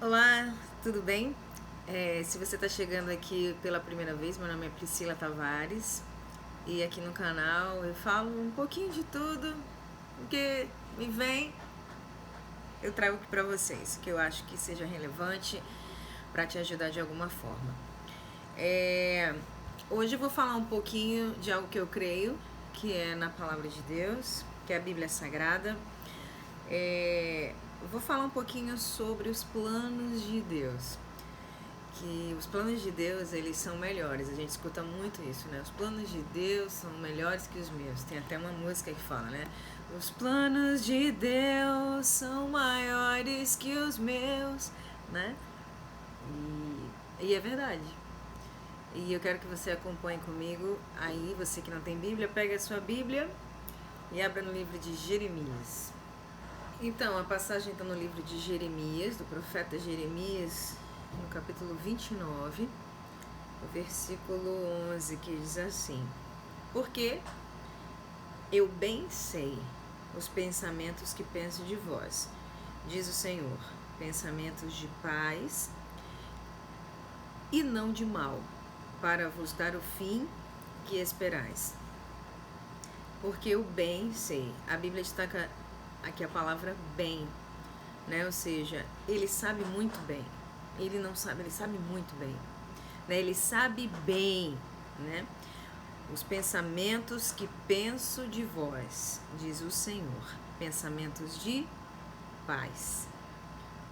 Olá, tudo bem? Se você está chegando aqui pela primeira vez, meu nome é Priscila Tavares e aqui no canal eu falo um pouquinho de tudo, o que me vem, eu trago aqui para vocês, que eu acho que seja relevante para te ajudar de alguma forma. Hoje eu vou falar um pouquinho de algo que eu creio, que é na Palavra de Deus, que é a Bíblia Sagrada. Vou falar um pouquinho sobre os planos de Deus. Que os planos de Deus, eles são melhores. A gente escuta muito isso, né? Os planos de Deus são melhores que os meus. Tem até uma música que fala, né? Os planos de Deus são maiores que os meus, né? E é verdade. E eu quero que você acompanhe comigo. Aí, você que não tem Bíblia, pega a sua Bíblia e abra no livro de Jeremias. Então, a passagem está no livro de Jeremias, do profeta Jeremias, no capítulo 29, o versículo 11, que diz assim: Porque eu bem sei os pensamentos que penso de vós, diz o Senhor, pensamentos de paz e não de mal, para vos dar o fim que esperais. Porque eu bem sei. A Bíblia destaca aqui a palavra bem, né? Ou seja, ele sabe muito bem. Ele não sabe, ele sabe muito bem, né? Ele sabe bem, né? Os pensamentos que penso de vós, diz o Senhor, pensamentos de paz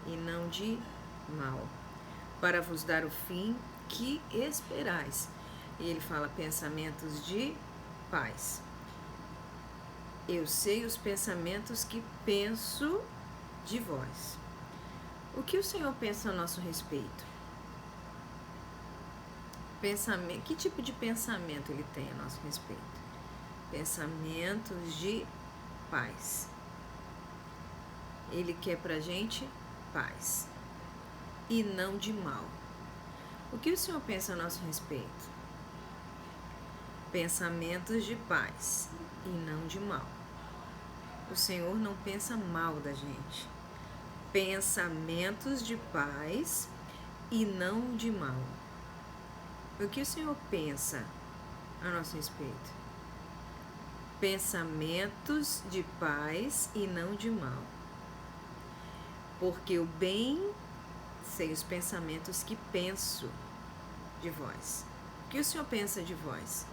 e não de mal, para vos dar o fim que esperais. E ele fala pensamentos de paz. Eu sei os pensamentos que penso de vós. O que o Senhor pensa a nosso respeito? Pensamento, que tipo de pensamento ele tem a nosso respeito? Pensamentos de paz. Ele quer pra gente paz e não de mal. O que o Senhor pensa a nosso respeito? Pensamentos de paz e não de mal. O Senhor não pensa mal da gente. Pensamentos de paz e não de mal. O que o Senhor pensa a nosso respeito? Pensamentos de paz e não de mal. Porque eu bem sei os pensamentos que penso de vós. O que o Senhor pensa de vós?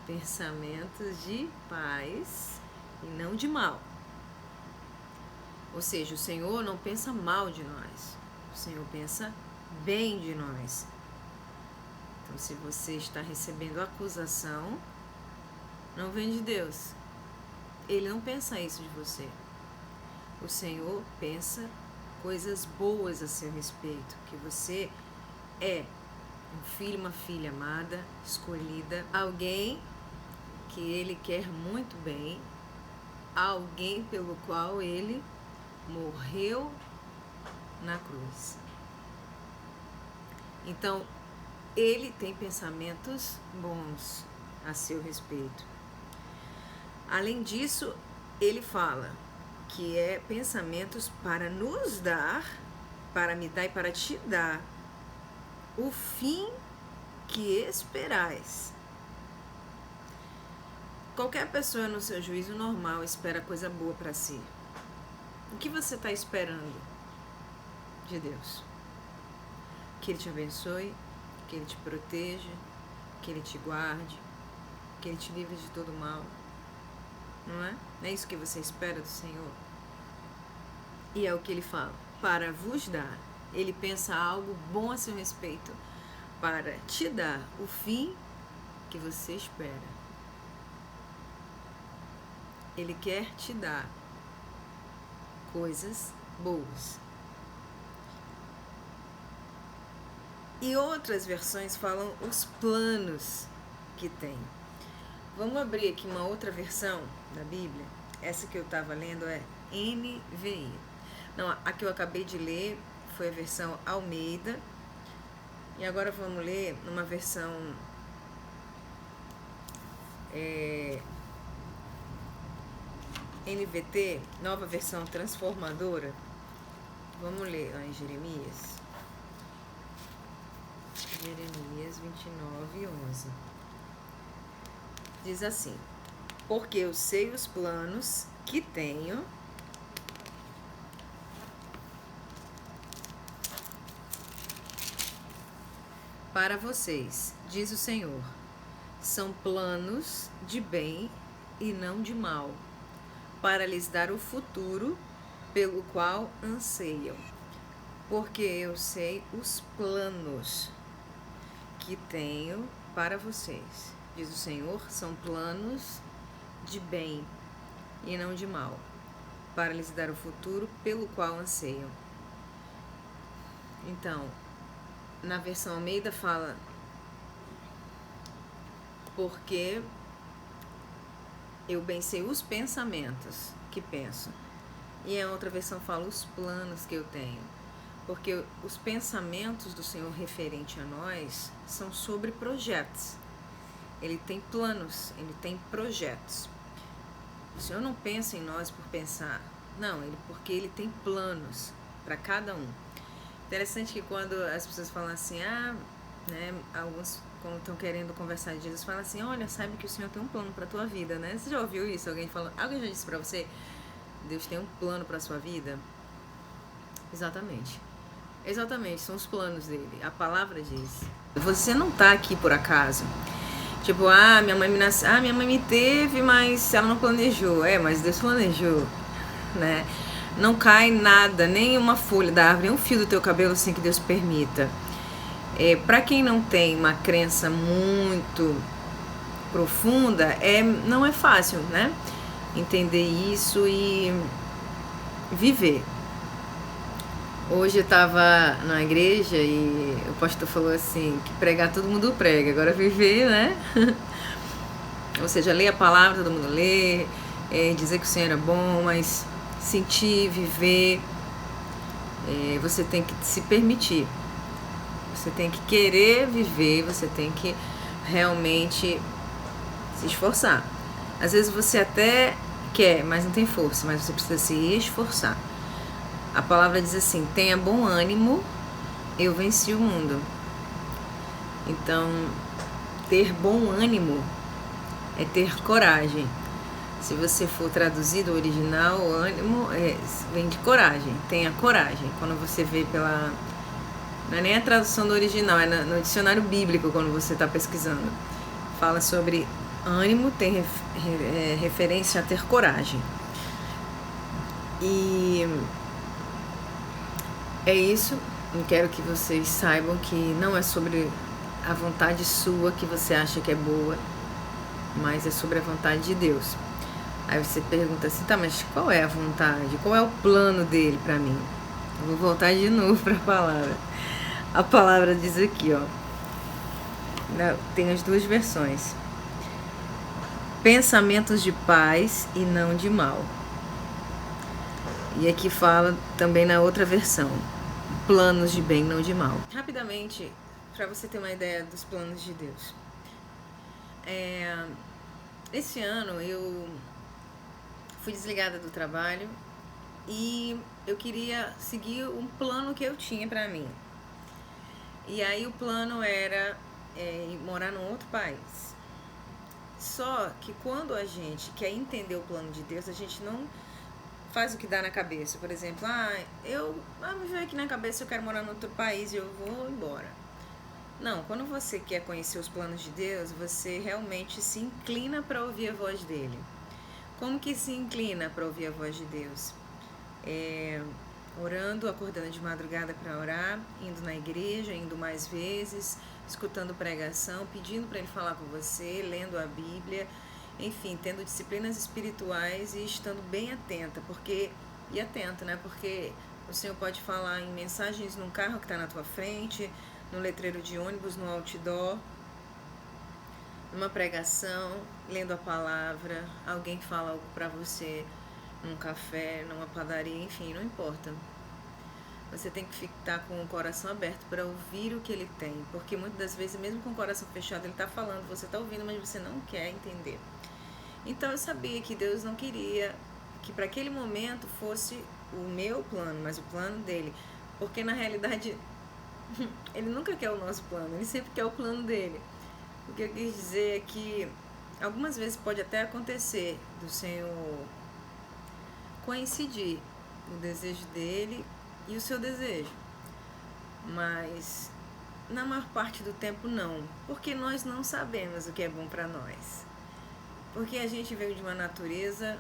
Pensamentos de paz e não de mal. Ou seja, o Senhor não pensa mal de nós. O Senhor pensa bem de nós. Então, se você está recebendo acusação, não vem de Deus. Ele não pensa isso de você. O Senhor pensa coisas boas a seu respeito, que você é um filho, uma filha amada, escolhida, alguém que Ele quer muito bem, alguém pelo qual Ele morreu na cruz. Então, Ele tem pensamentos bons a seu respeito. Além disso, Ele fala que é pensamentos para nos dar, para me dar e para te dar o fim que esperais. Qualquer pessoa no seu juízo normal espera coisa boa para si. O que você está esperando de Deus? Que Ele te abençoe, que Ele te proteja, que Ele te guarde, que Ele te livre de todo mal. Não é? Não é isso que você espera do Senhor? E é o que Ele fala, para vos dar. Ele pensa algo bom a seu respeito, para te dar o fim que você espera. Ele quer te dar coisas boas. E outras versões falam os planos que tem. Vamos abrir aqui uma outra versão da Bíblia. Essa que eu estava lendo é NVI. Não, a que eu acabei de ler foi a versão Almeida. E agora vamos ler numa versão NVT, nova versão transformadora, Vamos ler lá em Jeremias. Jeremias 29:11. Diz assim: porque eu sei os planos que tenho para vocês, diz o Senhor. São planos de bem e não de mal, para lhes dar o futuro pelo qual anseiam. Porque eu sei os planos que tenho para vocês, diz o Senhor, são planos de bem e não de mal, para lhes dar o futuro pelo qual anseiam. Então, na versão Almeida fala, porque eu bem sei os pensamentos que penso. E a outra versão fala os planos que eu tenho. Porque os pensamentos do Senhor referente a nós são sobre projetos. Ele tem planos, ele tem projetos. O Senhor não pensa em nós por pensar. Não, porque ele tem planos para cada um. Interessante que quando as pessoas falam assim, alguns quando estão querendo conversar de Jesus, falam assim, olha, sabe que o Senhor tem um plano para a tua vida, né? Você já ouviu isso? Alguém já disse para você, Deus tem um plano para a sua vida? Exatamente, são os planos dele, a palavra diz. Você não tá aqui por acaso. Tipo, minha mãe me teve, mas ela não planejou. Mas Deus planejou, né? Não cai nada, nem uma folha da árvore, nem um fio do teu cabelo sem que Deus permita. Para quem não tem uma crença muito profunda, não é fácil, né? Entender isso e viver. Hoje eu estava na igreja e o pastor falou assim, que pregar todo mundo prega, agora viver, né? Ou seja, ler a palavra, todo mundo lê, dizer que o Senhor é bom, mas sentir, viver, você tem que se permitir. Você tem que querer viver, você tem que realmente se esforçar. Às vezes você até quer, mas não tem força, mas você precisa se esforçar. A palavra diz assim, tenha bom ânimo, eu venci o mundo. Então, ter bom ânimo é ter coragem. Se você for traduzir do original, o ânimo vem de coragem, tenha coragem. Quando você vê não é nem a tradução do original, é no dicionário bíblico quando você está pesquisando. Fala sobre ânimo, tem referência a ter coragem. E é isso, eu quero que vocês saibam que não é sobre a vontade sua que você acha que é boa, mas é sobre a vontade de Deus. Aí você pergunta assim, tá, mas qual é a vontade? Qual é o plano dele pra mim? Eu vou voltar de novo pra palavra. A palavra diz aqui, ó, tem as duas versões. Pensamentos de paz e não de mal. E aqui fala também na outra versão, planos de bem, não de mal. Rapidamente, para você ter uma ideia dos planos de Deus. Esse ano eu fui desligada do trabalho e eu queria seguir um plano que eu tinha para mim. E aí o plano era morar num outro país. Só que quando a gente quer entender o plano de Deus, a gente não faz o que dá na cabeça. Por exemplo, me veio aqui na cabeça, eu quero morar em outro país e eu vou embora. Não, quando você quer conhecer os planos de Deus, você realmente se inclina para ouvir a voz dele. Como que se inclina para ouvir a voz de Deus? Orando, acordando de madrugada para orar, indo na igreja, indo mais vezes, escutando pregação, pedindo para ele falar com você, lendo a Bíblia, enfim, tendo disciplinas espirituais e estando bem atenta, porque o Senhor pode falar em mensagens num carro que está na tua frente, no letreiro de ônibus, no outdoor, numa pregação, lendo a palavra, alguém que fala algo para você num café, numa padaria, enfim, não importa. Você tem que estar com o coração aberto para ouvir o que ele tem, porque muitas das vezes, mesmo com o coração fechado, ele está falando, você está ouvindo, mas você não quer entender. Então eu sabia que Deus não queria que para aquele momento fosse o meu plano, mas o plano dele. Porque na realidade ele nunca quer o nosso plano, ele sempre quer o plano dele. O que eu quis dizer é que algumas vezes pode até acontecer do Senhor coincidir o desejo dele e o seu desejo, mas na maior parte do tempo não, porque nós não sabemos o que é bom para nós, porque a gente veio de uma natureza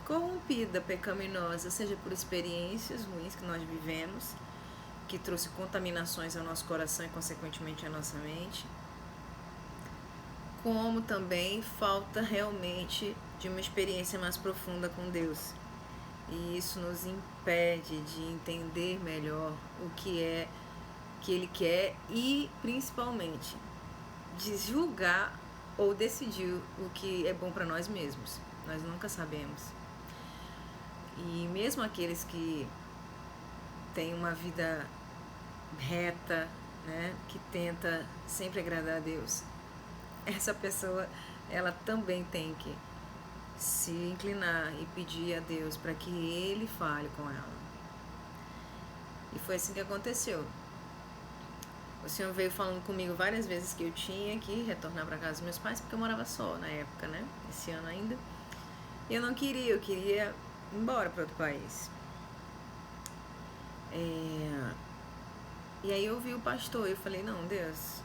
corrompida, pecaminosa, seja por experiências ruins que nós vivemos, que trouxe contaminações ao nosso coração e consequentemente à nossa mente, como também falta realmente de uma experiência mais profunda com Deus. E isso nos impede de entender melhor o que é que Ele quer e, principalmente, de julgar ou decidir o que é bom para nós mesmos. Nós nunca sabemos. E mesmo aqueles que têm uma vida reta, né, que tenta sempre agradar a Deus, essa pessoa, ela também tem que se inclinar e pedir a Deus para que Ele fale com ela. E foi assim que aconteceu. O Senhor veio falando comigo várias vezes que eu tinha que retornar para casa dos meus pais, porque eu morava só na época, né? Esse ano ainda. E eu não queria, eu queria ir embora para outro país. E aí eu vi o pastor, eu falei, não, Deus,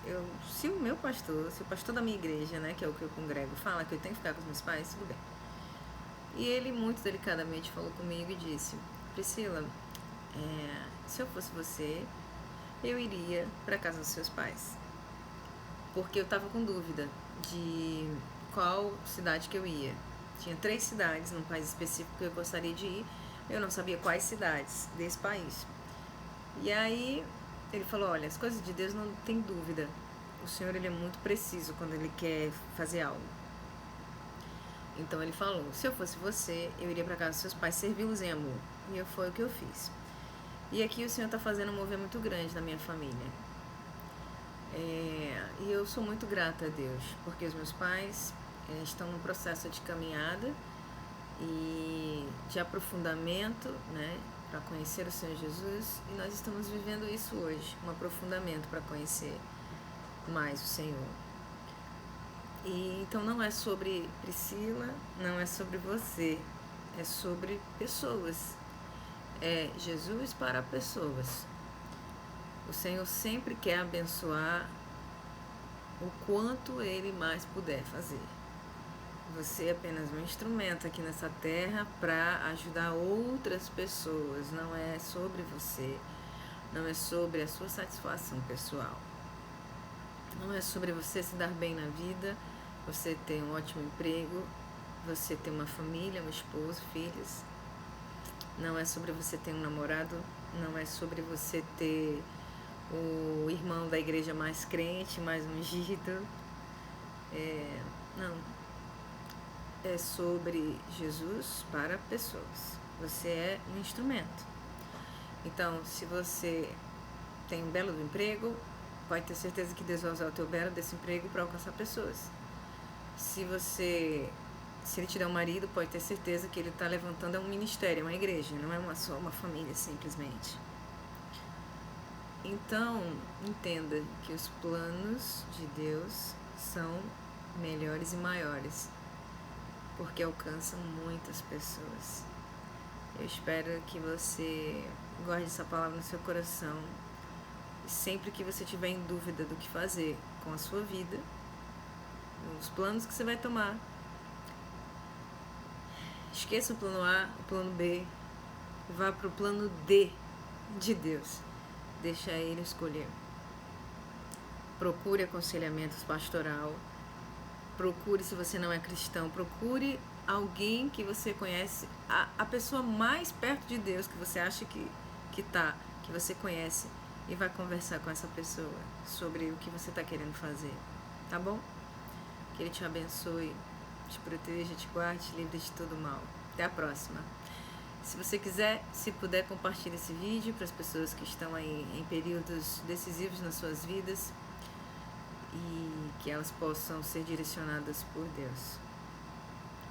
se o pastor da minha igreja, né, que é o que eu congrego, fala que eu tenho que ficar com os meus pais, tudo bem. E ele muito delicadamente falou comigo e disse, Priscila, se eu fosse você, eu iria para casa dos seus pais. Porque eu estava com dúvida de qual cidade que eu ia. Tinha 3 cidades num país específico que eu gostaria de ir, eu não sabia quais cidades desse país. E aí ele falou, olha, as coisas de Deus não tem dúvida. O Senhor, ele é muito preciso quando ele quer fazer algo. Então ele falou, se eu fosse você, eu iria para casa dos seus pais servi-los em amor. E foi o que eu fiz. E aqui o Senhor está fazendo um mover muito grande na minha família. E eu sou muito grata a Deus, porque os meus pais estão num processo de caminhada e de aprofundamento, né, para conhecer o Senhor Jesus, e nós estamos vivendo isso hoje, um aprofundamento para conhecer mais o Senhor. E então não é sobre Priscila, não é sobre você, é sobre pessoas. É Jesus para pessoas. O Senhor sempre quer abençoar o quanto Ele mais puder fazer. Você é apenas um instrumento aqui nessa terra para ajudar outras pessoas. Não é sobre você, não é sobre a sua satisfação pessoal. Não é sobre você se dar bem na vida, você ter um ótimo emprego, você ter uma família, um esposo, filhos. Não é sobre você ter um namorado, não é sobre você ter o irmão da igreja mais crente, mais ungido. Não. É sobre Jesus para pessoas. Você é um instrumento. Então, se você tem um belo emprego, pode ter certeza que Deus vai usar o teu belo desse emprego para alcançar pessoas. Se Ele te der um marido, pode ter certeza que Ele está levantando um ministério, uma igreja, não é só uma família simplesmente. Então, entenda que os planos de Deus são melhores e maiores, porque alcançam muitas pessoas. Eu espero que você guarde essa palavra no seu coração e sempre que você tiver em dúvida do que fazer com a sua vida, os planos que você vai tomar, esqueça o plano A, o plano B, vá para o plano D de Deus. Deixa Ele escolher. Procure aconselhamento pastoral. Procure, se você não é cristão, procure alguém que você conhece, a pessoa mais perto de Deus que você acha que você conhece, e vai conversar com essa pessoa sobre o que você está querendo fazer. Tá bom? Que Ele te abençoe, te proteja, te guarde, te livre de todo mal. Até a próxima. Se você quiser, se puder, compartilhe esse vídeo para as pessoas que estão aí em períodos decisivos nas suas vidas e que elas possam ser direcionadas por Deus.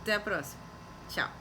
Até a próxima. Tchau.